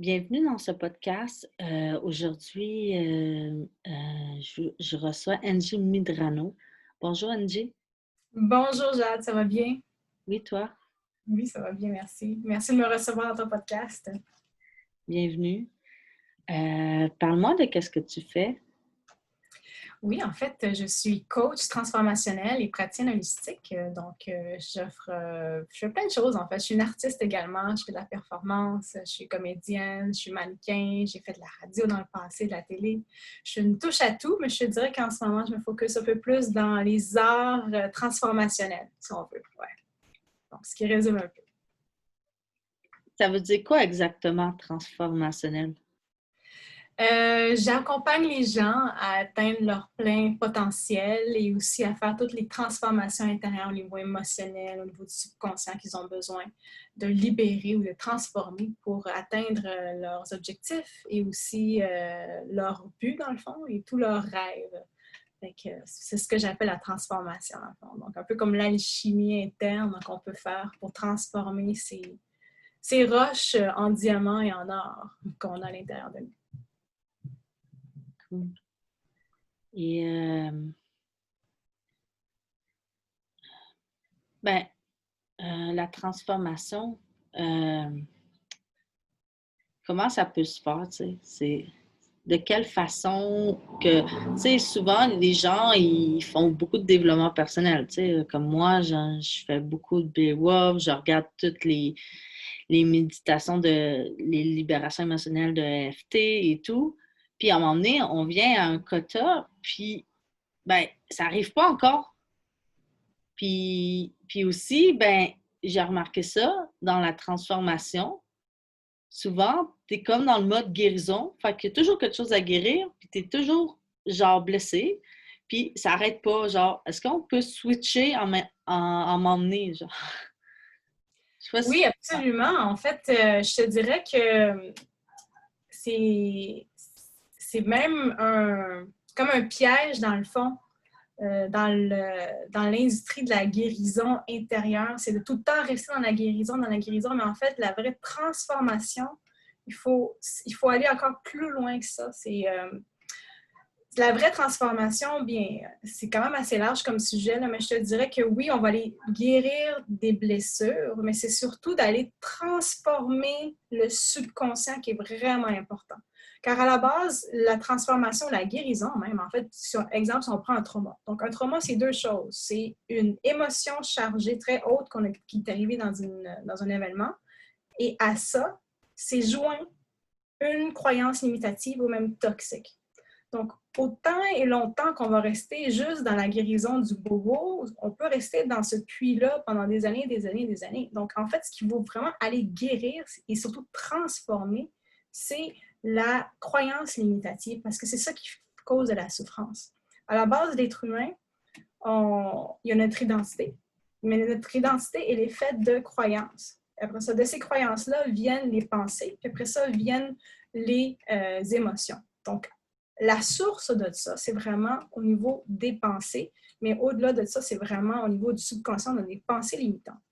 Bienvenue dans ce podcast. Aujourd'hui, je reçois Angie Midrano. Bonjour Angie. Bonjour Jade, ça va bien? Oui, toi, Oui, ça va bien, merci. Merci de me recevoir dans ton podcast. bienvenue. Parle-moi de qu'est-ce que tu fais. Oui, en fait, je suis coach transformationnelle et praticienne holistique. Je fais plein de choses en fait. Je suis une artiste également, je fais de la performance, je suis comédienne, je suis mannequin, j'ai fait de la radio dans le passé, de la télé. Je suis une touche à tout, mais je te dirais qu'en ce moment, je me focus un peu plus dans les arts transformationnels, si on veut. Ouais. Donc, ce qui résume un peu. Ça veut dire quoi exactement transformationnel? J'accompagne les gens à atteindre leur plein potentiel et aussi à faire toutes les transformations intérieures au niveau émotionnel, au niveau du subconscient qu'ils ont besoin de libérer ou de transformer pour atteindre leurs objectifs et aussi leur but dans le fond et tous leurs rêves. C'est ce que j'appelle la transformation dans le fond. Donc un peu comme l'alchimie interne qu'on peut faire pour transformer ces roches en diamants et en or qu'on a à l'intérieur de nous. Cool. Et ben, la transformation, euh, comment ça peut se faire, tu sais? C'est de quelle façon que, tu sais, souvent, les gens, ils font beaucoup de développement personnel, tu sais, comme moi, je fais beaucoup de BWOF, je regarde toutes les méditations les libérations émotionnelles de EFT et tout, puis à un moment donné, on vient à un quota, puis, ben, ça n'arrive pas encore. Puis aussi, ben, j'ai remarqué ça dans la transformation, souvent, tu es comme dans le mode guérison. Fait qu'il y a toujours quelque chose à guérir, puis tu es toujours, genre, blessé. Puis ça n'arrête pas. Genre, est-ce qu'on peut switcher en m'emmener, genre? Je sais pas si... Oui, absolument. En fait, je te dirais que c'est, c'est même comme un piège dans le fond, dans l'industrie de la guérison intérieure. C'est de tout le temps rester dans la guérison, mais en fait, la vraie transformation, il faut, il faut aller encore plus loin que ça. La vraie transformation, bien, c'est quand même assez large comme sujet, là, mais je te dirais que oui, on va aller guérir des blessures, mais c'est surtout d'aller transformer le subconscient qui est vraiment important. Car à la base, la transformation, la guérison même, en fait, exemple, si on prend un trauma. Donc, un trauma, c'est deux choses. C'est une émotion chargée très haute qui est arrivée dans un événement, et à ça, c'est joint une croyance limitative ou même toxique. Donc, autant et longtemps qu'on va rester juste dans la guérison du bobo, on peut rester dans ce puits-là pendant des années, des années, des années. Donc, en fait, ce qu'il faut vraiment aller guérir et surtout transformer, c'est la croyance limitative, parce que c'est ça qui cause de la souffrance. À la base de l'être humain, il y a notre identité, mais notre identité, elle est faite de croyances. Après ça, de ces croyances-là viennent les pensées, puis après ça viennent les émotions. Donc, la source de ça, c'est vraiment au niveau des pensées, mais au-delà de ça, c'est vraiment au niveau du subconscient, dans des pensées limitantes.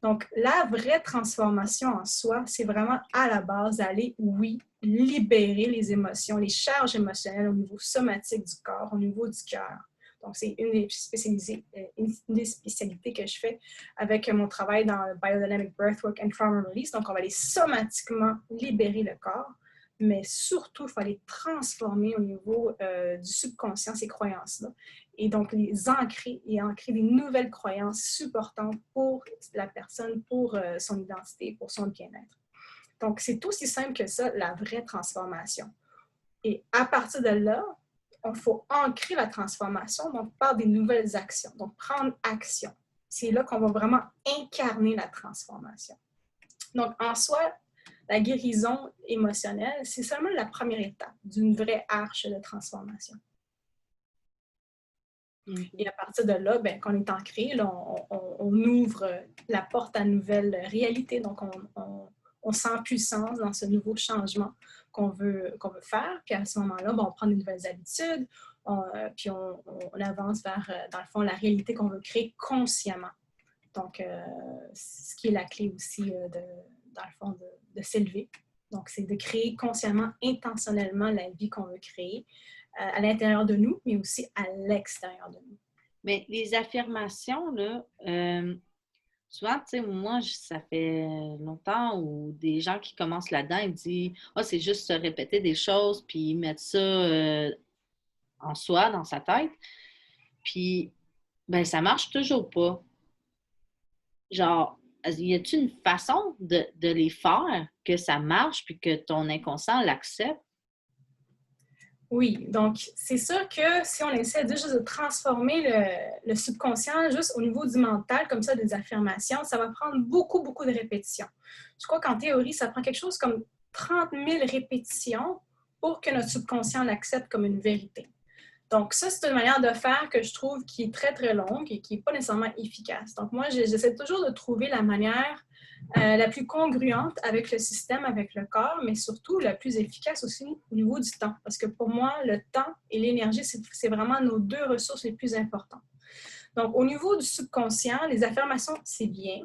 Donc, la vraie transformation en soi, c'est vraiment à la base d'aller, oui, libérer les émotions, les charges émotionnelles au niveau somatique du corps, au niveau du cœur. Donc, c'est une des spécialités que je fais avec mon travail dans le Biodynamic Breathwork and Trauma Release. Donc, on va aller somatiquement libérer le corps, mais surtout, il faut aller transformer au niveau du subconscient ces croyances-là. Et donc, les ancrer et ancrer des nouvelles croyances supportantes pour la personne, pour son identité, pour son bien-être. Donc, c'est aussi simple que ça, la vraie transformation. Et à partir de là, il faut ancrer la transformation, donc par des nouvelles actions, donc prendre action. C'est là qu'on va vraiment incarner la transformation. Donc, en soi, la guérison émotionnelle, c'est seulement la première étape d'une vraie arche de transformation. Et à partir de là, ben, quand on est ancré, là, on ouvre la porte à une nouvelle réalité. Donc, on sent puissance dans ce nouveau changement qu'on veut faire. Puis à ce moment-là, ben, on prend de nouvelles habitudes, puis on avance vers, dans le fond, la réalité qu'on veut créer consciemment. Donc, ce qui est la clé aussi, dans le fond, de s'élever. Donc, c'est de créer consciemment, intentionnellement la vie qu'on veut créer à l'intérieur de nous, mais aussi à l'extérieur de nous. Mais les affirmations, là, souvent, tu sais, moi, ça fait longtemps où des gens qui commencent là-dedans, ils disent « Ah, c'est juste se répéter des choses, puis mettre ça en soi, dans sa tête. » Puis, ben, ça marche toujours pas. Genre, y a-t-il une façon de les faire que ça marche, puis que ton inconscient l'accepte? Oui, donc c'est sûr que si on essaie juste de transformer le subconscient juste au niveau du mental, comme ça, des affirmations, ça va prendre beaucoup, beaucoup de répétitions. Je crois qu'en théorie, ça prend quelque chose comme 30 000 répétitions pour que notre subconscient l'accepte comme une vérité. Donc ça, c'est une manière de faire que je trouve qui est très, très longue et qui n'est pas nécessairement efficace. Donc moi, j'essaie toujours de trouver la manière la plus congruente avec le système, avec le corps, mais surtout la plus efficace aussi au niveau du temps. Parce que pour moi, le temps et l'énergie, c'est vraiment nos deux ressources les plus importantes. Donc, au niveau du subconscient, les affirmations, c'est bien.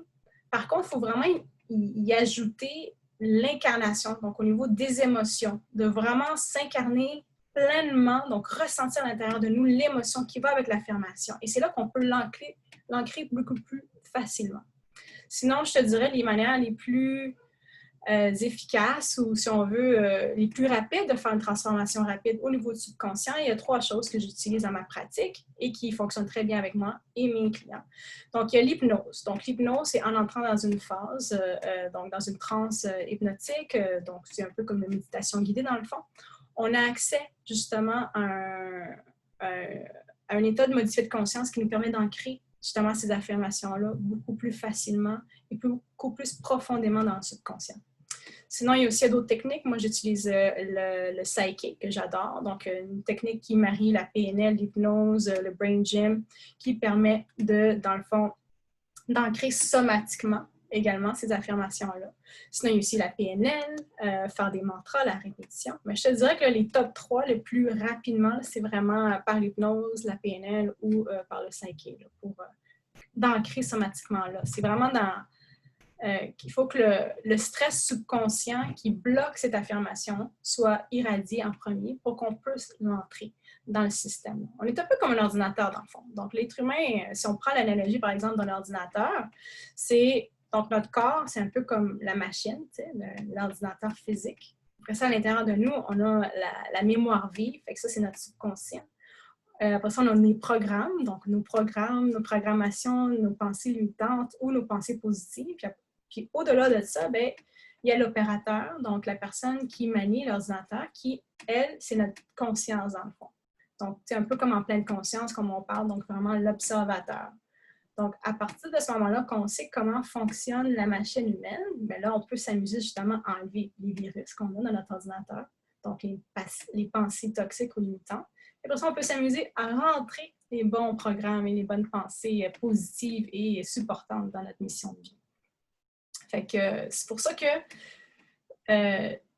Par contre, il faut vraiment y ajouter l'incarnation, donc au niveau des émotions, de vraiment s'incarner pleinement, donc ressentir à l'intérieur de nous l'émotion qui va avec l'affirmation. Et c'est là qu'on peut l'ancrer beaucoup plus facilement. Sinon, je te dirais les manières les plus efficaces ou, si on veut, les plus rapides de faire une transformation rapide au niveau du subconscient. Il y a 3 choses que j'utilise dans ma pratique et qui fonctionnent très bien avec moi et mes clients. Donc, il y a l'hypnose. Donc, l'hypnose, c'est en entrant dans une phase, donc dans une transe hypnotique. Donc, c'est un peu comme une méditation guidée dans le fond. On a accès justement à un état de modifié de conscience qui nous permet d'ancrer justement ces affirmations-là beaucoup plus facilement et beaucoup plus profondément dans le subconscient. Sinon, il y a aussi d'autres techniques. Moi, j'utilise le Psyche, que j'adore. Donc, une technique qui marie la PNL, l'hypnose, le Brain Gym, qui permet dans le fond, d'ancrer somatiquement également ces affirmations-là. Sinon, il y a aussi la PNL, faire des mantras, la répétition. Mais je te dirais que les top 3 le plus rapidement, c'est vraiment par l'hypnose, la PNL ou par le Psyche, là, pour d'ancrer somatiquement là. C'est vraiment qu'il faut que le stress subconscient qui bloque cette affirmation soit irradié en premier pour qu'on puisse l'entrer dans le système. On est un peu comme un ordinateur dans le fond. Donc, l'être humain, si on prend l'analogie par exemple d'un ordinateur, donc notre corps, c'est un peu comme la machine, l'ordinateur physique. Après ça, à l'intérieur de nous, on a la mémoire vive, fait que ça, c'est notre subconscient. Après ça, on a les programmes, donc nos programmes, nos programmations, nos pensées limitantes ou nos pensées positives. Puis au-delà de ça, bien, il y a l'opérateur, donc la personne qui manie l'ordinateur, qui, elle, c'est notre conscience dans le fond. Donc, c'est un peu comme en pleine conscience, comme on parle, donc vraiment l'observateur. Donc, à partir de ce moment-là, qu'on sait comment fonctionne la machine humaine, bien là, on peut s'amuser justement à enlever les virus qu'on a dans notre ordinateur, donc les pensées toxiques ou limitantes. Et pour ça, on peut s'amuser à rentrer les bons programmes et les bonnes pensées positives et supportantes dans notre mission de vie. Fait que c'est pour ça que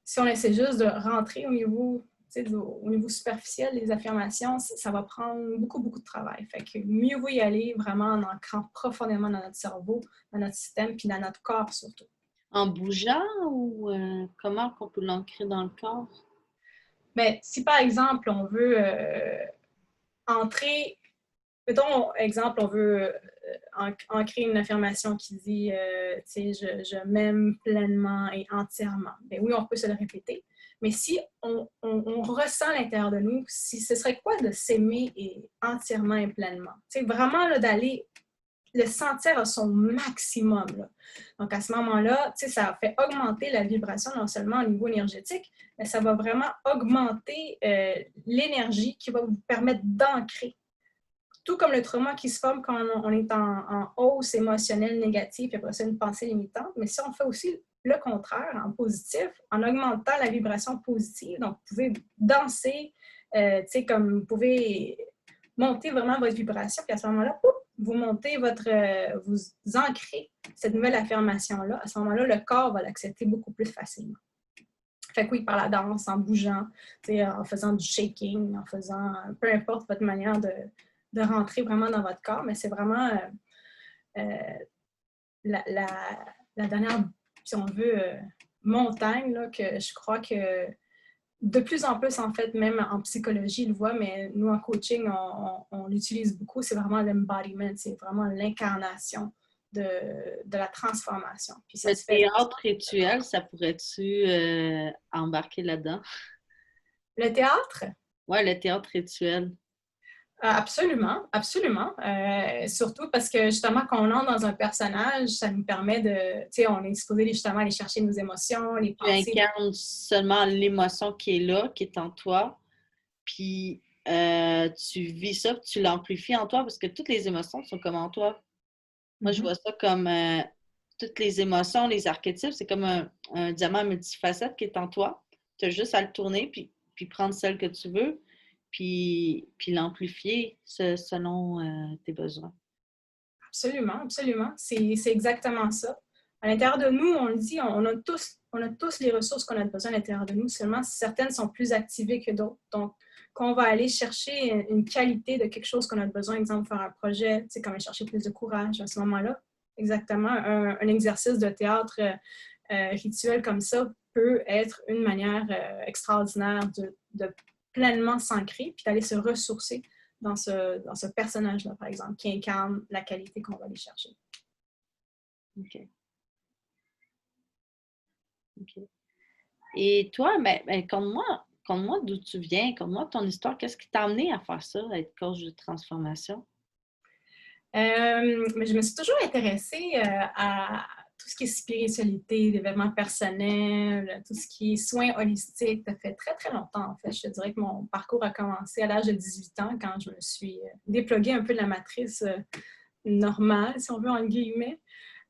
si on essaie juste de rentrer au niveau superficiel des affirmations, ça va prendre beaucoup, beaucoup de travail. Fait que mieux vaut y aller vraiment en ancrant profondément dans notre cerveau, dans notre système, puis dans notre corps surtout. En bougeant ou comment qu'on peut l'ancrer dans le corps? Bien, si par exemple, on veut entrer, mettons, exemple, on veut ancrer une affirmation qui dit je m'aime pleinement et entièrement. Bien oui, on peut se le répéter. Mais si on ressent à l'intérieur de nous, si ce serait quoi de s'aimer entièrement et pleinement? C'est vraiment là, d'aller le sentir à son maximum. Là. Donc, à ce moment-là, ça fait augmenter la vibration non seulement au niveau énergétique, mais ça va vraiment augmenter l'énergie qui va vous permettre d'ancrer. Tout comme le trauma qui se forme quand on est en hausse émotionnelle négative, et après ça, une pensée limitante. Mais si on fait aussi le contraire, en positif, en augmentant la vibration positive, donc vous pouvez danser, comme vous pouvez monter vraiment votre vibration, puis à ce moment-là, vous montez vous ancrez cette nouvelle affirmation-là. À ce moment-là, le corps va l'accepter beaucoup plus facilement. Fait que oui, par la danse, en bougeant, en faisant du shaking, en faisant peu importe votre manière de rentrer vraiment dans votre corps, mais c'est vraiment la dernière, si on veut, montagne là, que je crois que de plus en plus, en fait, même en psychologie, ils le voient, mais nous, en coaching, on l'utilise beaucoup. C'est vraiment l'embodiment, c'est vraiment l'incarnation de, de la transformation. Puis ça Le se fait. théâtre rituel, ça pourrait-tu embarquer là-dedans? Le théâtre, Ouais, le théâtre rituel. absolument, absolument. Surtout parce que justement, quand on entre dans un personnage, ça nous permet de, tu sais, on est supposé justement aller chercher nos émotions, les Tu pensées. incarnes seulement l'émotion qui est là, qui est en toi, puis tu vis ça, puis tu l'amplifies en toi, parce que toutes les émotions sont comme en toi. Moi, je Mhm. vois ça comme toutes les émotions, les archétypes, c'est comme un diamant multifacette qui est en toi. Tu as juste à le tourner, puis prendre celle que tu veux, puis l'amplifier selon tes besoins. Absolument, absolument. C'est exactement ça. À l'intérieur de nous, on le dit, on a tous les ressources qu'on a besoin à l'intérieur de nous, seulement certaines sont plus activées que d'autres. Donc, quand on va aller chercher une qualité de quelque chose qu'on a besoin, exemple, faire un projet, tu sais, comme aller chercher plus de courage à ce moment-là, exactement, un exercice de théâtre rituel comme ça peut être une manière extraordinaire de pleinement s'ancrer puis d'aller se ressourcer dans ce personnage-là, par exemple, qui incarne la qualité qu'on va aller chercher. OK. OK. Et toi, ben, conte-moi d'où tu viens, conte-moi ton histoire. Qu'est-ce qui t'a amené à faire ça, à être coach de transformation? Mais je me suis toujours intéressée à tout ce qui est spiritualité, développement personnel, tout ce qui est soins holistiques. Ça fait très, très longtemps, en fait. Je te dirais que mon parcours a commencé à l'âge de 18 ans, quand je me suis dépluguée un peu de la matrice normale, si on veut, en guillemets,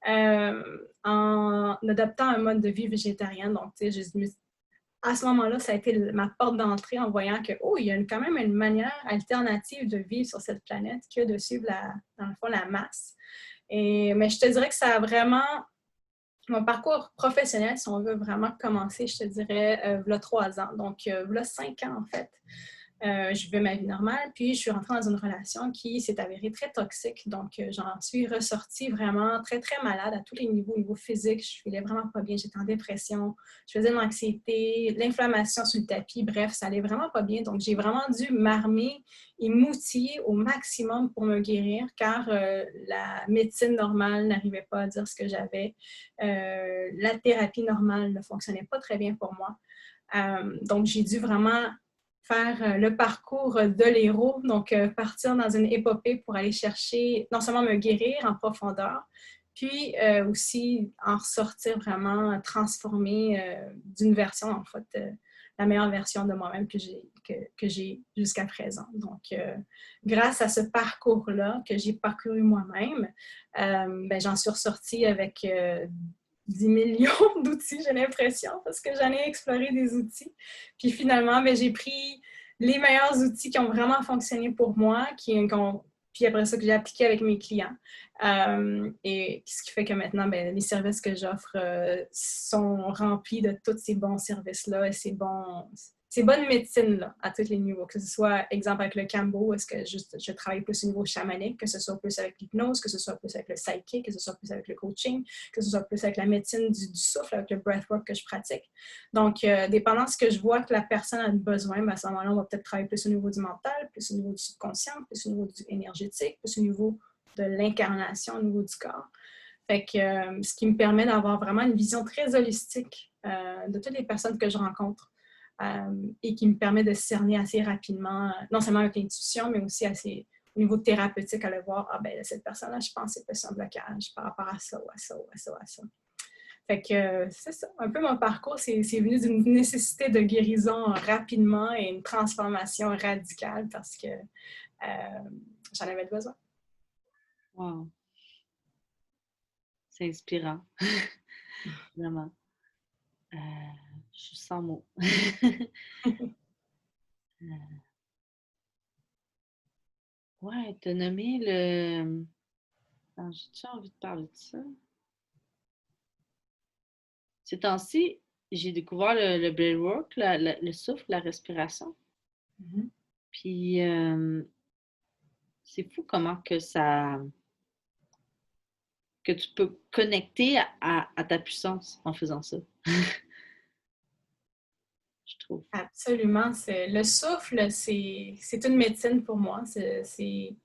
en adoptant un mode de vie végétarien. Donc, tu sais, à ce moment-là, ça a été ma porte d'entrée en voyant que, oh, il y a quand même une manière alternative de vivre sur cette planète que de suivre, dans le fond, la masse. Mais je te dirais que ça a vraiment, mon parcours professionnel, si on veut vraiment commencer, je te dirais, il y a 3 ans. Donc, il y a 5 ans, en fait. Je vivais ma vie normale, puis je suis rentrée dans une relation qui s'est avérée très toxique. Donc, j'en suis ressortie vraiment très, très malade à tous les niveaux. Au niveau physique, je ne filais vraiment pas bien. J'étais en dépression, je faisais de l'anxiété, de l'inflammation sur le tapis. Bref, ça allait vraiment pas bien. Donc, j'ai vraiment dû m'armer et m'outiller au maximum pour me guérir, car la médecine normale n'arrivait pas à dire ce que j'avais. La thérapie normale ne fonctionnait pas très bien pour moi. Donc, j'ai dû vraiment faire le parcours de l'héros, donc partir dans une épopée pour aller chercher, non seulement me guérir en profondeur, puis aussi en ressortir vraiment transformée d'une version, en fait, la meilleure version de moi-même que j'ai jusqu'à présent. Donc, grâce à ce parcours-là que j'ai parcouru moi-même, ben, j'en suis ressortie avec 10 millions d'outils, j'ai l'impression, parce que j'en ai exploré des outils. Puis finalement, ben, j'ai pris les meilleurs outils qui ont vraiment fonctionné pour moi, puis après ça, que j'ai appliqué avec mes clients. Et ce qui fait que maintenant, ben, les services que j'offre sont remplis de tous ces bons services-là et ces bonnes médecines-là à tous les niveaux. Que ce soit, exemple, avec le Kambo, est-ce que je travaille plus au niveau chamanique, que ce soit plus avec l'hypnose, que ce soit plus avec le psychic, que ce soit plus avec le coaching, que ce soit plus avec la médecine du souffle, avec le breathwork que je pratique. Donc, dépendant de ce que je vois que la personne a besoin, ben à ce moment-là, on va peut-être travailler plus au niveau du mental, plus au niveau du subconscient, plus au niveau du énergétique, plus au niveau de l'incarnation, au niveau du corps. Fait que, ce qui me permet d'avoir vraiment une vision très holistique de toutes les personnes que je rencontre et qui me permet de cerner assez rapidement, non seulement avec l'intuition, mais aussi au niveau thérapeutique, à le voir, ah ben cette personne-là, je pense que c'est plus un blocage par rapport à ça ou à ça ou à ça ou à ça. Fait que c'est ça. Un peu mon parcours, c'est venu d'une nécessité de guérison rapidement et une transformation radicale parce que j'en avais besoin. Wow, c'est inspirant, vraiment. Euh, je suis sans mots. Ouais, t'as nommé le. Attends, j'ai-tu envie de parler de ça? Ces temps-ci, j'ai découvert le breathwork, le souffle, la respiration. Mhm. Puis c'est fou comment que que tu peux connecter à ta puissance en faisant ça, je trouve. Absolument. Le souffle, c'est une médecine pour moi. C'est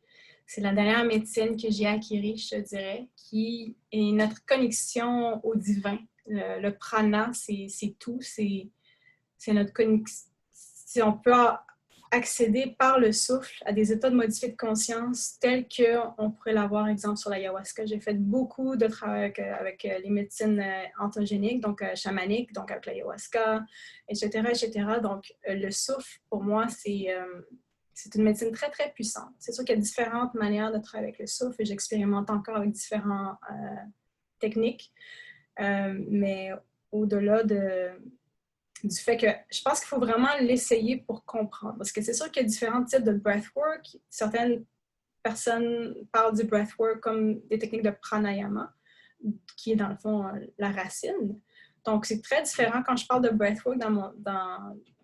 la dernière médecine que j'ai acquise, je te dirais, qui est notre connexion au divin. Le prana, c'est tout. C'est notre connexion. On peut accéder par le souffle à des états de modifié de conscience tels qu'on pourrait l'avoir, exemple, sur l'ayahuasca. J'ai fait beaucoup de travail avec les médecines enthogéniques, donc chamaniques, donc avec l'ayahuasca, etc., etc. Donc, le souffle, pour moi, c'est une médecine très, très puissante. C'est sûr qu'il y a différentes manières de travailler avec le souffle et j'expérimente encore avec différentes techniques. Mais au-delà du fait que je pense qu'il faut vraiment l'essayer pour comprendre. Parce que c'est sûr qu'il y a différents types de breathwork. Certaines personnes parlent du breathwork comme des techniques de pranayama, qui est dans le fond la racine. Donc, c'est très différent quand je parle de breathwork.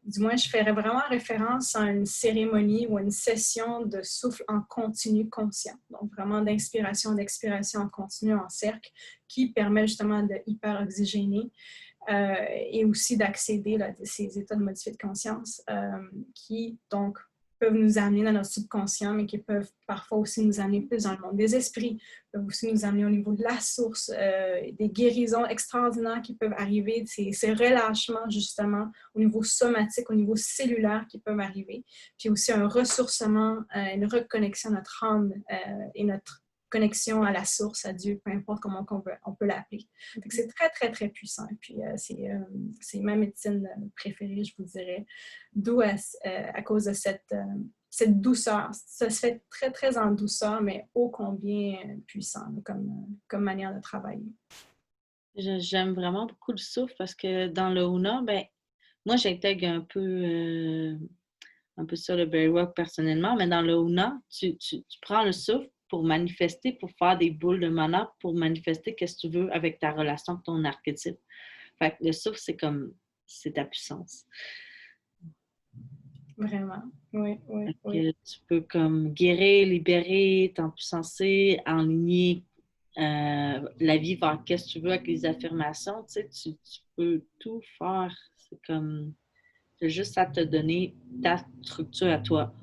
Du moins, je ferais vraiment référence à une cérémonie ou à une session de souffle en continu conscient. Donc, vraiment d'inspiration, d'expiration en continu en cercle qui permet justement de hyper-oxygéner. Et aussi d'accéder à ces états de modifié de conscience qui, donc, peuvent nous amener dans notre subconscient, mais qui peuvent parfois aussi nous amener plus dans le monde des esprits, peuvent aussi nous amener au niveau de la source, des guérisons extraordinaires qui peuvent arriver, ces relâchements, justement, au niveau somatique, au niveau cellulaire qui peuvent arriver, puis aussi un ressourcement, une reconnexion à notre âme et notre connexion à la source, à Dieu, peu importe comment on peut l'appeler. C'est très, très, très puissant. Et puis, c'est ma médecine préférée, je vous dirais, d'où à cause de cette douceur. Ça se fait très, très en douceur, mais ô combien puissant comme manière de travailler. J'aime vraiment beaucoup le souffle parce que dans le Huna, ben, moi, j'intègre un peu sur le Berrywalk personnellement, mais dans le Huna, tu prends le souffle pour manifester, pour faire des boules de mana, pour manifester qu'est-ce que tu veux avec ta relation avec ton archétype. Fait que le souffle, c'est ta puissance. Vraiment, oui, oui, oui. Tu peux comme guérir, libérer, t'empuissancer, enligner la vie vers qu'est-ce que tu veux avec les affirmations. Tu sais, tu peux tout faire. C'est comme, c'est juste à te donner ta structure à toi.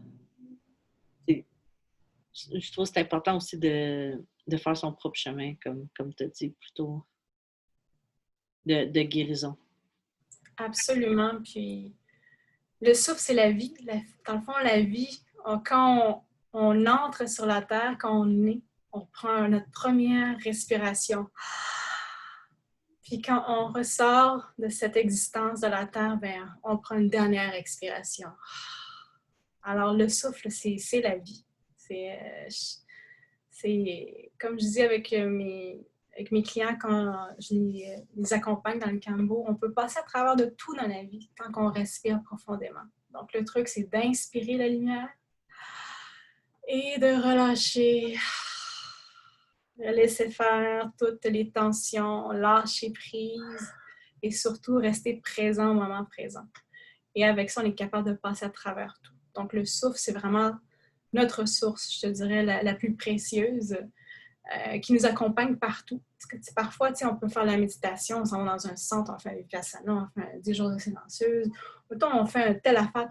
Je trouve que c'est important aussi de faire son propre chemin, comme tu as dit plutôt, de guérison. Absolument. Puis, le souffle, c'est la vie. Dans le fond, la vie, quand on entre sur la Terre, quand on est, on prend notre première respiration. Puis quand on ressort de cette existence de la Terre, ben, on prend une dernière expiration. Alors, le souffle, c'est la vie. C'est comme je dis avec mes clients quand je les accompagne dans le Kambo, on peut passer à travers de tout dans la vie tant qu'on respire profondément. Donc, le truc, c'est d'inspirer la lumière et de relâcher, de laisser faire toutes les tensions, lâcher prise et surtout rester présent au moment présent. Et avec ça, on est capable de passer à travers tout. Donc, le souffle, c'est vraiment notre source, je te dirais, la plus précieuse, qui nous accompagne partout. Parce que parfois, on peut faire la méditation, on s'en va dans un centre, on fait un vipassana, on fait 10 jours de silencieuse, autant on fait telle affaire,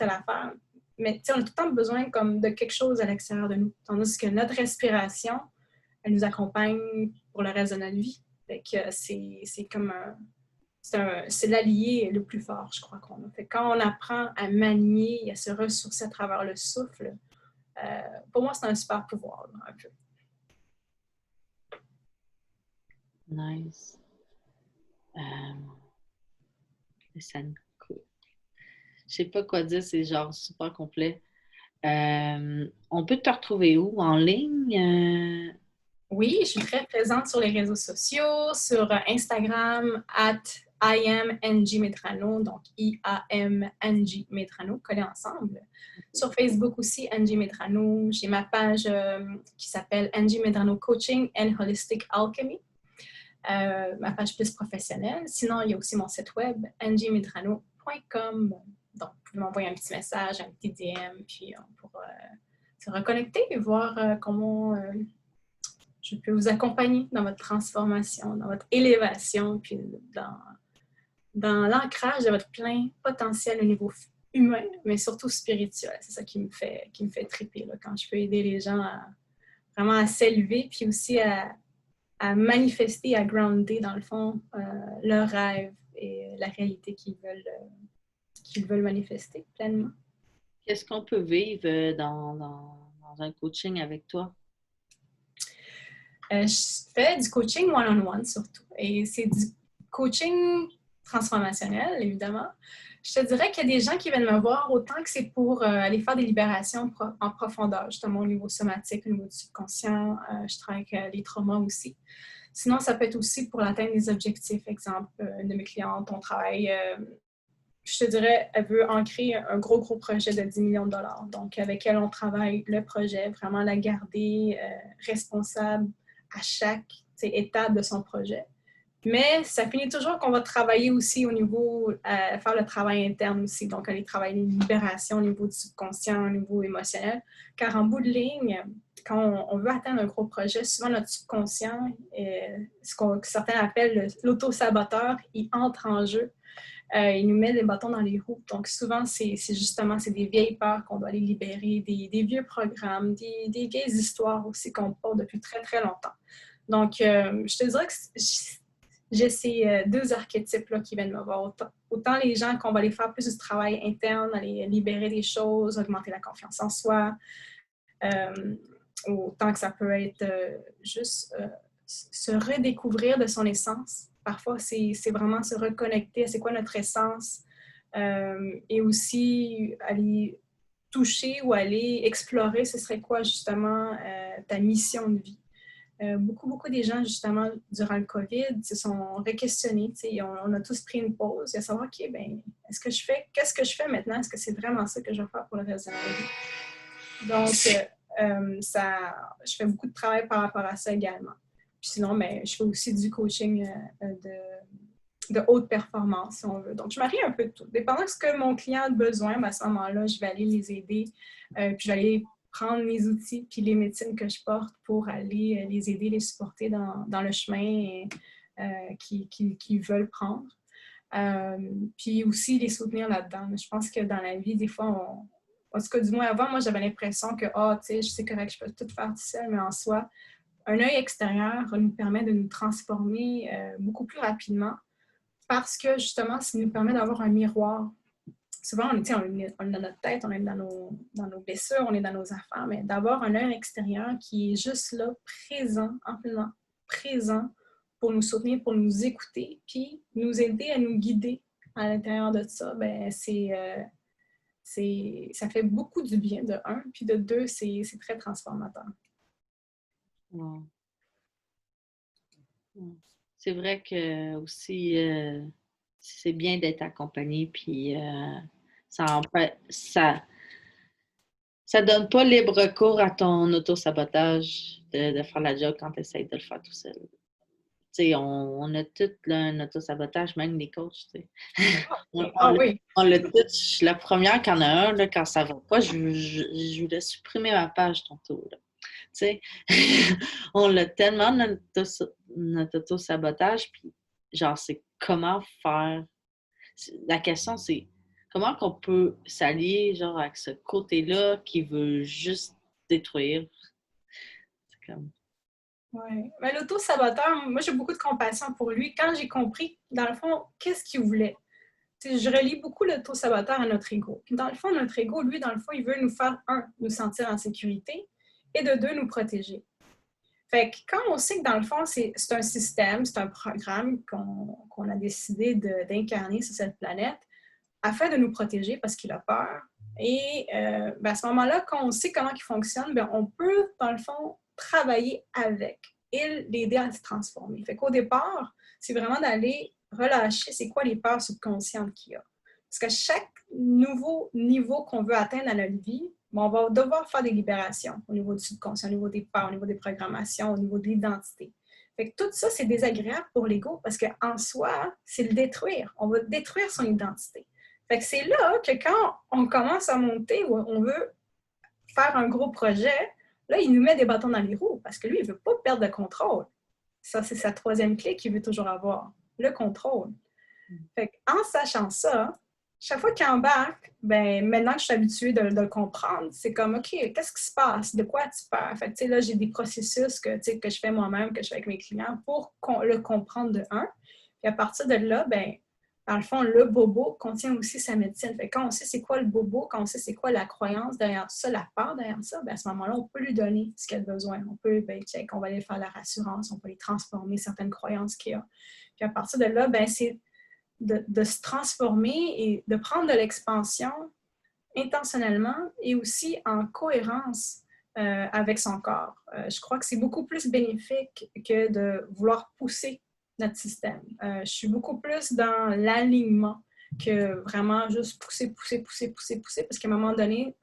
mais on a tout le temps besoin comme de quelque chose à l'extérieur de nous. Tandis que notre respiration, elle nous accompagne pour le reste de notre vie. Fait que c'est comme c'est l'allié le plus fort, je crois qu'on a. Fait quand on apprend à manier et à se ressourcer à travers le souffle, pour moi, c'est un super pouvoir, là, un peu. Nice. Ça me coûte. Je sais pas quoi dire, c'est genre super complet. On peut te retrouver où? En ligne? Oui, je suis très présente sur les réseaux sociaux, sur Instagram, @IamNGMedrano, donc IAMNG Medrano, collés ensemble. Sur Facebook aussi, NG Medrano. J'ai ma page qui s'appelle NG Medrano Coaching and Holistic Alchemy, ma page plus professionnelle. Sinon, il y a aussi mon site web, ngmedrano.com. Donc, vous pouvez m'envoyer un petit message, un petit DM, puis on pourra se reconnecter et voir comment je peux vous accompagner dans votre transformation, dans votre élévation, puis dans l'ancrage de votre plein potentiel au niveau humain, mais surtout spirituel. C'est ça qui me fait triper là, quand je peux aider les gens vraiment à s'élever, puis aussi à manifester, à grounder, dans le fond, leurs rêves et la réalité qu'ils veulent manifester pleinement. Qu'est-ce qu'on peut vivre dans un coaching avec toi? Je fais du coaching one-on-one surtout. Et c'est du coaching transformationnel, évidemment. Je te dirais qu'il y a des gens qui viennent me voir autant que c'est pour aller faire des libérations en profondeur, justement au niveau somatique, au niveau du subconscient. Je travaille avec les traumas aussi. Sinon, ça peut être aussi pour l'atteinte des objectifs. Exemple, une de mes clientes, on travaille, je te dirais, elle veut ancrer un gros projet de 10 millions de dollars. Donc, avec elle, on travaille le projet, vraiment la garder responsable à chaque étape de son projet. Mais ça finit toujours qu'on va travailler aussi au niveau, faire le travail interne aussi. Donc, aller travailler les libérations au niveau du subconscient, au niveau émotionnel. Car en bout de ligne, quand on veut atteindre un gros projet, souvent notre subconscient, ce que certains appellent l'auto-saboteur, il entre en jeu. Il nous met des bâtons dans les roues. Donc, souvent, c'est des vieilles peurs qu'on doit aller libérer, des vieux programmes, des vieilles histoires aussi qu'on porte depuis très, très longtemps. Donc, je te dirais que j'ai ces deux archétypes-là qui viennent me voir. Autant les gens qu'on va aller faire plus du travail interne, aller libérer des choses, augmenter la confiance en soi, autant que ça peut être juste se redécouvrir de son essence. Parfois, c'est vraiment se reconnecter à c'est quoi notre essence et aussi aller toucher ou aller explorer ce serait quoi justement ta mission de vie. Beaucoup des gens, justement, durant le COVID, se sont re-questionnés. On a tous pris une pause et à savoir, OK, ben, qu'est-ce que je fais maintenant? Est-ce que c'est vraiment ça que je vais faire pour le reste de ma vie? Donc, je fais beaucoup de travail par rapport à ça également. Puis sinon, ben, je fais aussi du coaching de haute performance, si on veut. Donc, je marie un peu de tout. Dépendant de ce que mon client a besoin, ben, à ce moment-là, je vais aller les aider. Puis je vais aller prendre mes outils puis les médecines que je porte pour aller les aider, les supporter dans le chemin qu'ils veulent prendre. Puis aussi les soutenir là-dedans. Je pense que dans la vie, des fois, en tout cas, du moins avant, moi, j'avais l'impression que, tu sais, je sais correct, je peux tout faire tout seul, mais en soi, un œil extérieur nous permet de nous transformer beaucoup plus rapidement parce que, justement, ça nous permet d'avoir un miroir. Souvent, on est dans notre tête, on est dans nos blessures, on est dans nos affaires, mais d'avoir un œil extérieur qui est juste là, présent, amplement présent, pour nous soutenir, pour nous écouter, puis nous aider à nous guider à l'intérieur de ça, ben ça fait beaucoup du bien, de un, puis de deux, c'est très transformateur. Wow. C'est vrai que aussi, c'est bien d'être accompagné, puis ça donne pas libre cours à ton auto-sabotage de faire la job quand tu essaies de le faire tout seul. On a tous là, un auto-sabotage, même les coachs. Oui. On l'a tous. Je suis la première qui en a un, là, quand ça va pas, je voulais supprimer ma page tantôt. Là. On l'a tellement, notre auto-sabotage, puis genre, c'est comment faire. La question, c'est comment qu'on peut s'allier genre avec ce côté-là qui veut juste détruire. C'est comme... Oui. Mais l'auto-saboteur, moi, j'ai beaucoup de compassion pour lui. Quand j'ai compris, dans le fond, qu'est-ce qu'il voulait? Je relie beaucoup l'auto-saboteur à notre ego. Dans le fond, notre ego, lui, dans le fond, il veut nous faire, nous sentir en sécurité et de deux, nous protéger. Fait que quand on sait que dans le fond, c'est un système, c'est un programme qu'on a décidé d'incarner sur cette planète afin de nous protéger parce qu'il a peur. Et à ce moment-là, quand on sait comment il fonctionne, bien, on peut, dans le fond, travailler avec et l'aider à se transformer. Fait qu'au départ, c'est vraiment d'aller relâcher c'est quoi les peurs subconscientes qu'il y a. Parce que chaque nouveau niveau qu'on veut atteindre dans notre vie, on va devoir faire des libérations au niveau du subconscient, au niveau des peurs, au niveau des programmations, au niveau de l'identité. Fait que tout ça, c'est désagréable pour l'ego parce qu'en soi, c'est le détruire. On va détruire son identité. Fait que c'est là que quand on commence à monter ou on veut faire un gros projet, Là, il nous met des bâtons dans les roues parce que lui, il ne veut pas perdre le contrôle. Ça, c'est sa troisième clé qu'il veut toujours avoir, le contrôle. Fait en sachant ça, chaque fois qu'il embarque, ben, maintenant que je suis habituée de le comprendre, c'est comme, OK, qu'est-ce qui se passe? De quoi tu peurs? Fait que, là, j'ai des processus que je fais moi-même, que je fais avec mes clients pour le comprendre de un. Puis à partir de là, ben, dans le fond, le bobo contient aussi sa médecine. Fait que quand on sait c'est quoi le bobo, quand on sait c'est quoi la croyance derrière ça, la peur derrière ça, ben, à ce moment-là, on peut lui donner ce qu'elle a besoin. On peut, ben, on va aller faire la rassurance, on peut lui transformer certaines croyances qu'il y a. Puis à partir de là, ben, c'est de se transformer et de prendre de l'expansion intentionnellement et aussi en cohérence avec son corps. Je crois que c'est beaucoup plus bénéfique que de vouloir pousser notre système. Je suis beaucoup plus dans l'alignement que vraiment juste pousser, parce qu'à un moment donné,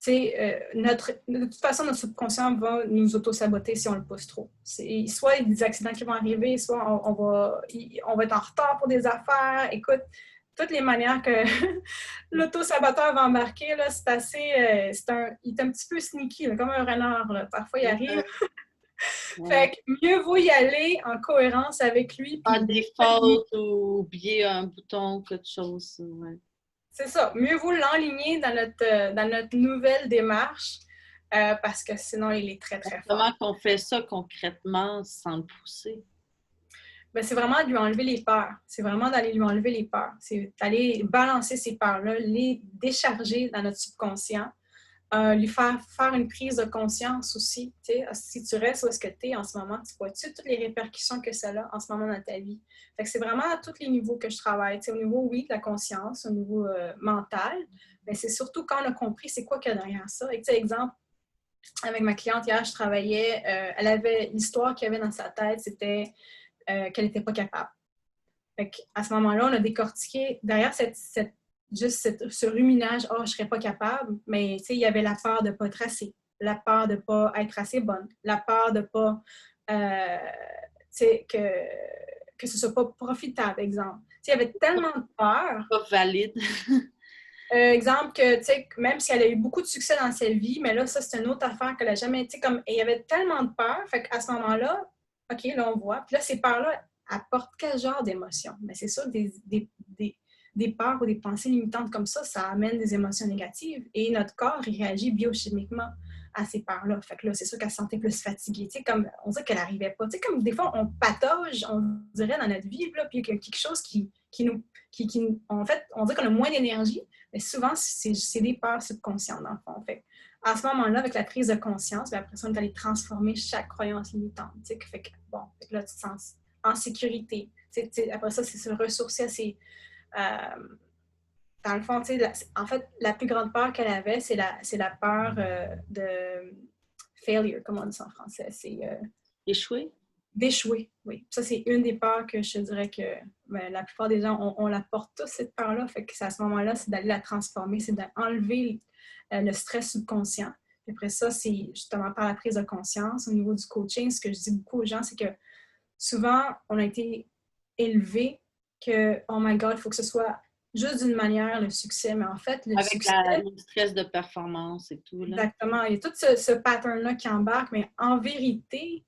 de toute façon, notre subconscient va nous auto-saboter si on le pousse trop. Soit il y a des accidents qui vont arriver, soit on va être en retard pour des affaires. Écoute, toutes les manières que l'auto-saboteur va embarquer, là, c'est assez... il est un petit peu sneaky, là, comme un renard. Là. Parfois, il arrive. Fait que mieux vaut y aller en cohérence avec lui. Pas des fautes ou oublier un bouton, quelque chose. Ouais. C'est ça. Mieux vaut l'enligner dans notre nouvelle démarche parce que sinon, il est très, très fort. Comment qu'on fait ça concrètement sans le pousser? Ben, c'est vraiment de lui enlever les peurs. C'est vraiment d'aller lui enlever les peurs. C'est d'aller balancer ces peurs-là, les décharger dans notre subconscient, lui faire une prise de conscience aussi. Si tu restes où est-ce que tu es en ce moment, tu vois-tu toutes les répercussions que ça a en ce moment dans ta vie? Fait que c'est vraiment à tous les niveaux que je travaille. Au niveau, oui, de la conscience, au niveau mental, mais c'est surtout quand on a compris c'est quoi qu'il y a derrière ça. Et exemple, avec ma cliente hier, je travaillais, elle avait l'histoire qu'il y avait dans sa tête, c'était qu'elle n'était pas capable. Fait à ce moment-là, on a décortiqué derrière ce ruminage, « oh, je ne serais pas capable », mais il y avait la peur de ne pas être assez, la peur de ne pas être assez bonne, la peur de ne pas, que ce ne soit pas profitable, exemple. Il y avait tellement de peur. Pas valide. Exemple que, même si elle a eu beaucoup de succès dans sa vie, mais là, ça, c'est une autre affaire qu'elle n'a jamais, comme, et il y avait tellement de peur, fait qu'à ce moment-là, OK, là, on voit. Puis là, ces peurs-là apportent quel genre d'émotions? Mais c'est sûr, des peurs ou des pensées limitantes comme ça amène des émotions négatives et notre corps il réagit biochimiquement à ces peurs-là. Fait que là, c'est sûr qu'elle se sentait plus fatiguée. Comme on dirait qu'elle n'arrivait pas. Comme des fois, on patauge, on dirait, dans notre vie, là, puis il y a quelque chose qui nous... en fait, on dirait qu'on a moins d'énergie, mais souvent, c'est des peurs subconscientes, dans le fond. Fait à ce moment-là, avec la prise de conscience, après ça, on est allé transformer chaque croyance limitante. Fait que là, tu te sens en sécurité. Après ça, c'est se ressourcer à ces... dans le fond, en fait, la plus grande peur qu'elle avait, c'est la peur de failure, comme on dit ça en français. C'est échouer? D'échouer, oui. Ça, c'est une des peurs que je dirais que la plupart des gens, on la porte tous, cette peur-là. Fait que à ce moment-là, c'est d'aller la transformer, c'est d'enlever le stress subconscient. Puis après ça, c'est justement par la prise de conscience. Au niveau du coaching, ce que je dis beaucoup aux gens, c'est que souvent, on a été élevés que, oh my God, il faut que ce soit juste d'une manière le succès. Mais en fait, le succès... Avec le stress de performance et tout. Là. Exactement. Il y a tout ce pattern-là qui embarque, mais en vérité,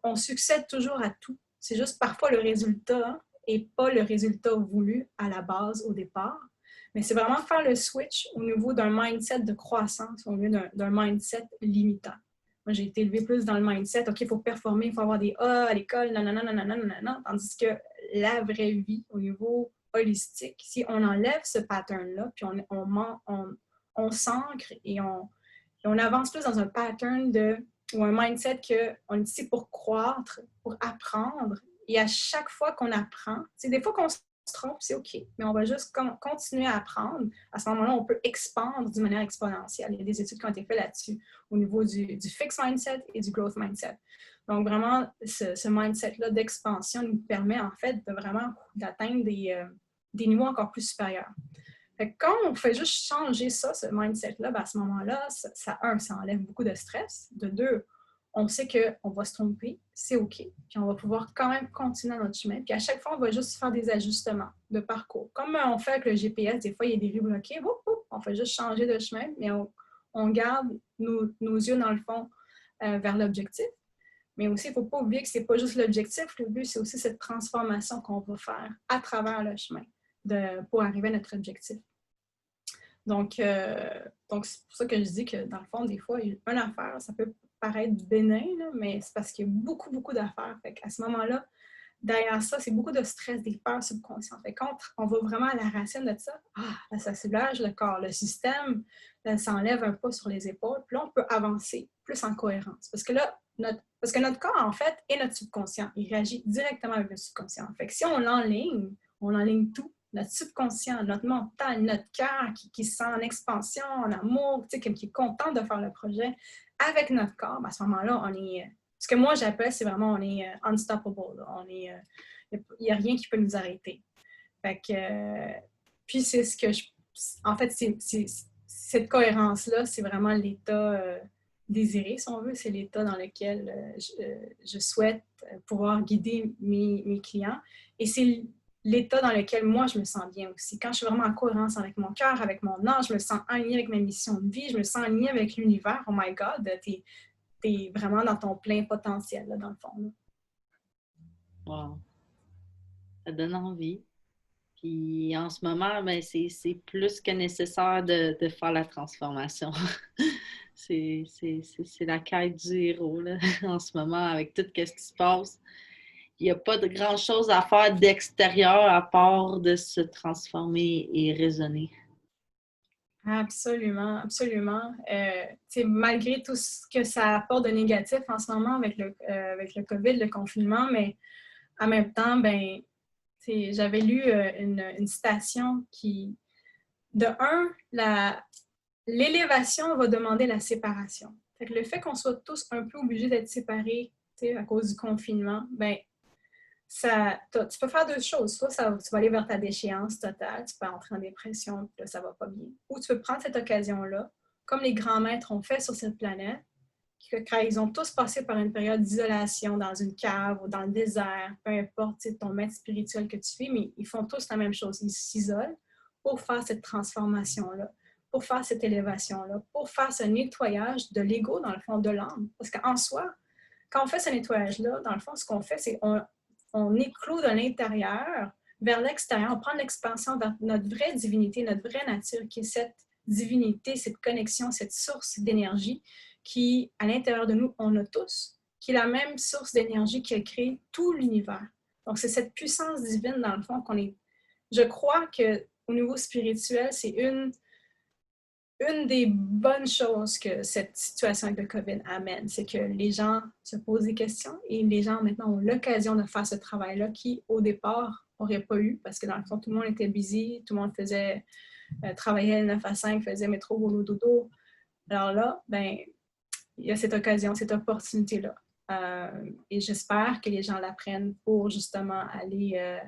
on succède toujours à tout. C'est juste parfois le résultat et pas le résultat voulu à la base, au départ. Mais c'est vraiment faire le switch au niveau d'un mindset de croissance au lieu d'un mindset limitant. Moi, j'ai été élevée plus dans le mindset, OK, il faut performer, il faut avoir des A à l'école, nanana. Tandis que la vraie vie, au niveau holistique, si on enlève ce pattern-là, puis on s'ancre et on avance plus dans un pattern ou un mindset qu'on est ici pour croître, pour apprendre. Et à chaque fois qu'on apprend, des fois qu'on se trompe, c'est OK, mais on va juste continuer à apprendre. À ce moment-là, on peut expandre d'une manière exponentielle. Il y a des études qui ont été faites là-dessus, au niveau du fixed mindset et du growth mindset. Donc, vraiment, ce mindset-là d'expansion nous permet, en fait, d'atteindre des niveaux encore plus supérieurs. Fait que quand on fait juste changer ça, ce mindset-là, à ce moment-là, ça enlève beaucoup de stress. De deux, on sait qu'on va se tromper, c'est OK. Puis on va pouvoir quand même continuer notre chemin. Puis à chaque fois, on va juste faire des ajustements de parcours. Comme on fait avec le GPS, des fois, il y a des rues bloquées. On fait juste changer de chemin, mais on garde nos yeux, dans le fond, vers l'objectif. Mais aussi, il ne faut pas oublier que ce n'est pas juste l'objectif. Le but, c'est aussi cette transformation qu'on va faire à travers le chemin pour arriver à notre objectif. Donc c'est pour ça que je dis que, dans le fond, des fois, une affaire, ça peut paraître bénin, là, mais c'est parce qu'il y a beaucoup, beaucoup d'affaires. Fait qu'à ce moment-là, derrière ça, c'est beaucoup de stress, des peurs subconscientes. Fait quand on va vraiment à la racine de ça, ça soulage le corps, le système, ça enlève un poids sur les épaules, puis là, on peut avancer plus en cohérence. Parce que là, notre corps, en fait, est notre subconscient. Il réagit directement avec le subconscient. Fait que si on l'enligne tout. Notre subconscient, notre mental, notre cœur qui se sent en expansion, en amour, qui est content de faire le projet avec notre corps, à ce moment-là, on est... Ce que moi, j'appelle, c'est vraiment, on est unstoppable. Il n'y a rien qui peut nous arrêter. Fait que, puis c'est ce que en fait, cette cohérence-là, c'est vraiment l'état désiré, si on veut. C'est l'état dans lequel je souhaite pouvoir guider mes clients. Et c'est l'état dans lequel moi, je me sens bien aussi. Quand je suis vraiment en cohérence avec mon cœur, avec mon âge, je me sens alignée avec ma mission de vie, je me sens alignée avec l'univers. Oh my God, t'es vraiment dans ton plein potentiel, là, dans le fond. Là. Wow. Ça donne envie. Puis en ce moment, ben, c'est plus que nécessaire de faire la transformation. C'est la quête du héros, là, en ce moment, avec tout ce qui se passe. Il n'y a pas de grand-chose à faire d'extérieur à part de se transformer et raisonner. Absolument, absolument. Malgré tout ce que ça apporte de négatif en ce moment avec le COVID, le confinement, mais en même temps, ben, j'avais lu une citation qui, de un, l'élévation va demander la séparation. Fait que le fait qu'on soit tous un peu obligés d'être séparés à cause du confinement, ben, tu peux faire deux choses. Soit tu vas aller vers ta déchéance totale, tu peux entrer en dépression, puis là, ça va pas bien. Ou tu peux prendre cette occasion-là, comme les grands maîtres ont fait sur cette planète, quand ils ont tous passé par une période d'isolation dans une cave ou dans le désert, peu importe ton maître spirituel que tu suis, mais ils font tous la même chose. Ils s'isolent pour faire cette transformation-là, pour faire cette élévation-là, pour faire ce nettoyage de l'ego, dans le fond, de l'âme. Parce qu'en soi, quand on fait ce nettoyage-là, dans le fond, ce qu'on fait, c'est on éclot de l'intérieur vers l'extérieur, on prend l'expansion vers notre vraie divinité, notre vraie nature, qui est cette divinité, cette connexion, cette source d'énergie qui, à l'intérieur de nous, on a tous, qui est la même source d'énergie qui a créé tout l'univers. Donc, c'est cette puissance divine, dans le fond, qu'on est... Je crois qu'au niveau spirituel, c'est une des bonnes choses que cette situation avec le COVID amène, c'est que les gens se posent des questions et les gens, maintenant, ont l'occasion de faire ce travail-là qui, au départ, n'auraient pas eu, parce que, dans le fond, tout le monde était busy, tout le monde travaillait 9 à 5, faisait métro, boulot, dodo. Alors là, ben, il y a cette occasion, cette opportunité-là. Et j'espère que les gens l'apprennent pour justement aller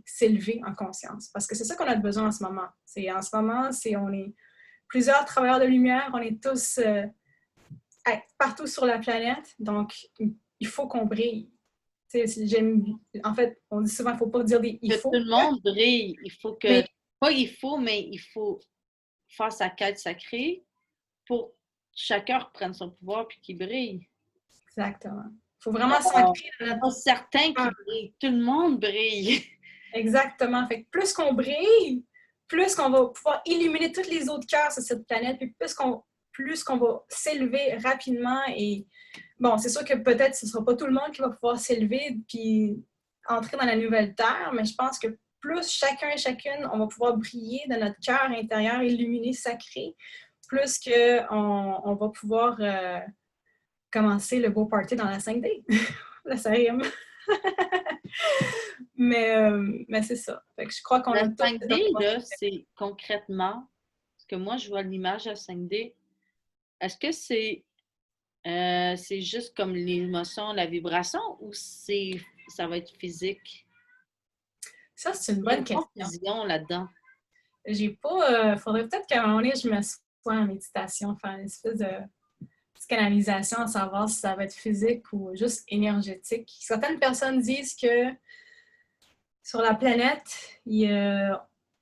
s'élever en conscience. Parce que c'est ça qu'on a besoin en ce moment. On est plusieurs travailleurs de lumière, on est tous partout sur la planète. Donc, il faut qu'on brille. En fait, on dit souvent, il ne faut pas dire des « il faut ». Tout le monde brille. Il faut que... Mais, pas il faut, mais il faut faire sa quête sacrée pour que chacun reprenne son pouvoir puis qu'il brille. exactement. Il faut vraiment s'ancrer dans notre... Pas certain qu'il brille. Tout le monde brille. Exactement. Fait que plus qu'on brille, plus qu'on va pouvoir illuminer tous les autres cœurs sur cette planète, puis plus qu'on va s'élever rapidement. Et bon, c'est sûr que peut-être ce ne sera pas tout le monde qui va pouvoir s'élever puis entrer dans la nouvelle terre, mais je pense que plus chacun et chacune, on va pouvoir briller dans notre cœur intérieur, illuminé, sacré, plus qu'on va pouvoir commencer le beau party dans la 5D. Là, ça rime. mais c'est ça. Fait que je crois qu'on La a 5D, là, c'est concrètement, parce que moi, je vois l'image à 5D. Est-ce que c'est juste comme l'émotion, la vibration, ou ça va être physique? Ça, c'est une bonne question. Il y a une confusion là-dedans. J'ai pas... faudrait peut-être qu'à un moment donné, je me sois en méditation, faire une espèce de canalisation, à savoir si ça va être physique ou juste énergétique. Certaines personnes disent que sur la planète,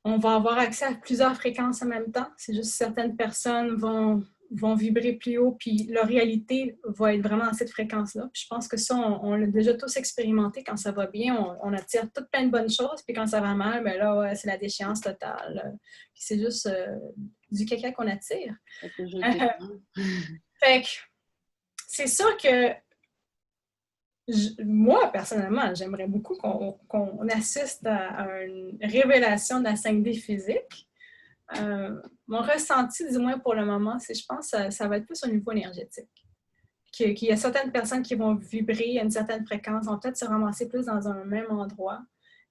on va avoir accès à plusieurs fréquences en même temps. C'est juste que certaines personnes vont vont vibrer plus haut, puis leur réalité va être vraiment à cette fréquence-là. Puis je pense que ça, on l'a déjà tous expérimenté. Quand ça va bien, on attire toutes plein de bonnes choses, puis quand ça va mal, ben là, ouais, c'est la déchéance totale. Puis c'est juste du caca qu'on attire. Fait que c'est sûr que moi, personnellement, j'aimerais beaucoup qu'on assiste à une révélation de la 5D physique. Mon ressenti, du moins pour le moment, c'est, je pense, ça va être plus au niveau énergétique. Qu'il y a certaines personnes qui vont vibrer à une certaine fréquence, vont peut-être se ramasser plus dans un même endroit.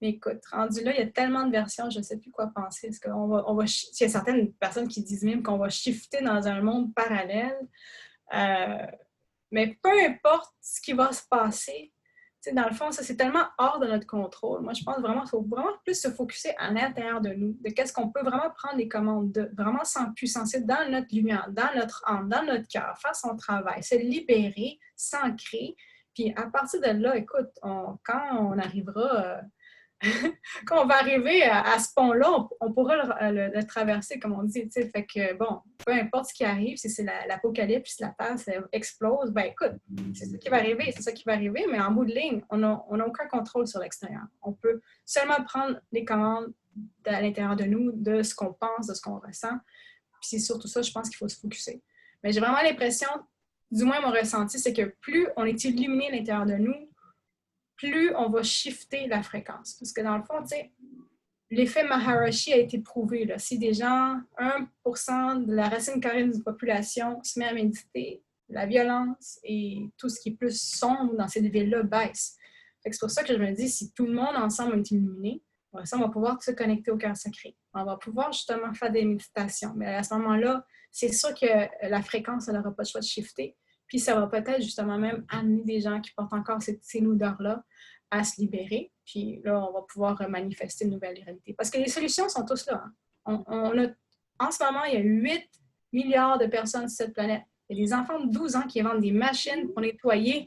Mais écoute, rendu là, il y a tellement de versions, je ne sais plus quoi penser. Est-ce qu'on va, il y a certaines personnes qui disent même qu'on va shifter dans un monde parallèle. Mais peu importe ce qui va se passer, dans le fond, ça, c'est tellement hors de notre contrôle. Moi, je pense vraiment qu'il faut vraiment plus se focusser à l'intérieur de nous, de qu'est-ce qu'on peut vraiment prendre les commandes de, vraiment s'empuissancer dans notre lumière, dans notre âme, dans notre cœur, faire son travail, se libérer, s'ancrer. Puis à partir de là, écoute, quand on arrivera... quand on va arriver à ce pont-là, on pourra le traverser, comme on dit. T'sais. Fait que, bon, peu importe ce qui arrive, si c'est l'apocalypse, si la Terre explose, ben écoute, c'est ça qui va arriver, c'est ça qui va arriver, mais en bout de ligne, on n'a aucun contrôle sur l'extérieur. On peut seulement prendre les commandes à l'intérieur de nous, de ce qu'on pense, de ce qu'on ressent. Puis c'est surtout ça, je pense qu'il faut se focusser. Mais j'ai vraiment l'impression, du moins mon ressenti, c'est que plus on est illuminé à l'intérieur de nous, plus on va shifter la fréquence. Parce que dans le fond, tu sais, l'effet Maharishi a été prouvé. Là. Si des gens, 1% de la racine carrée d'une population se met à méditer, la violence et tout ce qui est plus sombre dans cette ville-là baisse. C'est pour ça que je me dis, si tout le monde ensemble est illuminé, on va pouvoir se connecter au cœur sacré. On va pouvoir justement faire des méditations. Mais à ce moment-là, c'est sûr que la fréquence, elle n'aura pas le choix de shifter. Puis ça va peut-être justement même amener des gens qui portent encore ces lourdeurs-là à se libérer. Puis là, on va pouvoir manifester une nouvelle réalité. Parce que les solutions sont tous là. Hein. En ce moment, il y a 8 milliards de personnes sur cette planète. Il y a des enfants de 12 ans qui inventent des machines pour nettoyer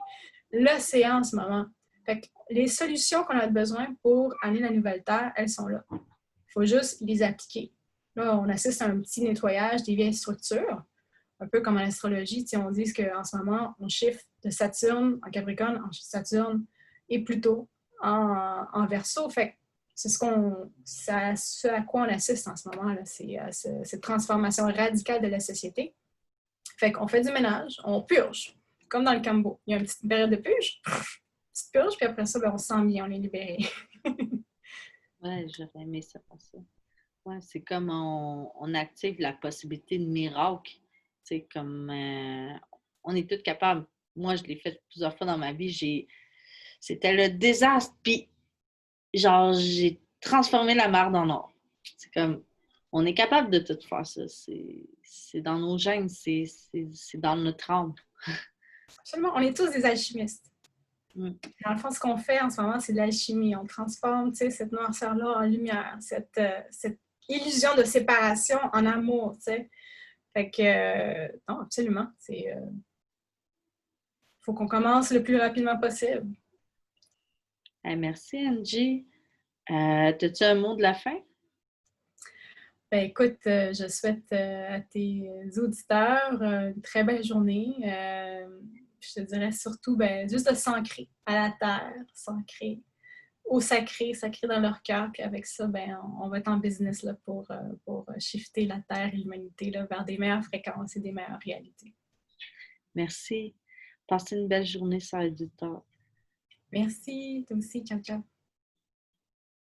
l'océan en ce moment. Fait que les solutions qu'on a besoin pour amener la nouvelle Terre, elles sont là. Il faut juste les appliquer. Là, on assiste à un petit nettoyage des vieilles structures. Un peu comme en astrologie, on dit qu'en ce moment, on chiffre de Saturne en Capricorne, en Saturne et Pluton en Verseau. Fait que c'est ce à quoi on assiste en ce moment, là, c'est cette transformation radicale de la société. Fait qu'on fait du ménage, on purge, comme dans le Cambo. Il y a une petite période de purge, petite purge, puis après ça, ben, on se sent bien, on est libéré. Ouais, j'aurais aimé ça pour ça. Ouais, c'est comme on active la possibilité de miracle. C'est comme on est tous capables. Moi, je l'ai fait plusieurs fois dans ma vie. C'était le désastre. Puis, genre, j'ai transformé la merde en or. C'est comme, on est capable de tout faire ça. C'est dans nos gènes, c'est dans notre âme. Absolument. On est tous des alchimistes. Dans le fond, ce qu'on fait en ce moment, c'est de l'alchimie. On transforme cette noirceur-là en lumière, cette illusion de séparation en amour. T'sais. Fait que, non, absolument. Il faut qu'on commence le plus rapidement possible. Merci, Angie. As-tu un mot de la fin? Ben, écoute, je souhaite à tes auditeurs une très belle journée. Je te dirais surtout juste de s'ancrer à la terre, s'ancrer au sacré dans leur cœur. Puis avec ça, on va être en business là, pour shifter la terre et l'humanité là, vers des meilleures fréquences et des meilleures réalités. Merci. Passez une belle journée, chers auditeurs. Merci, toi aussi. Ciao, ciao.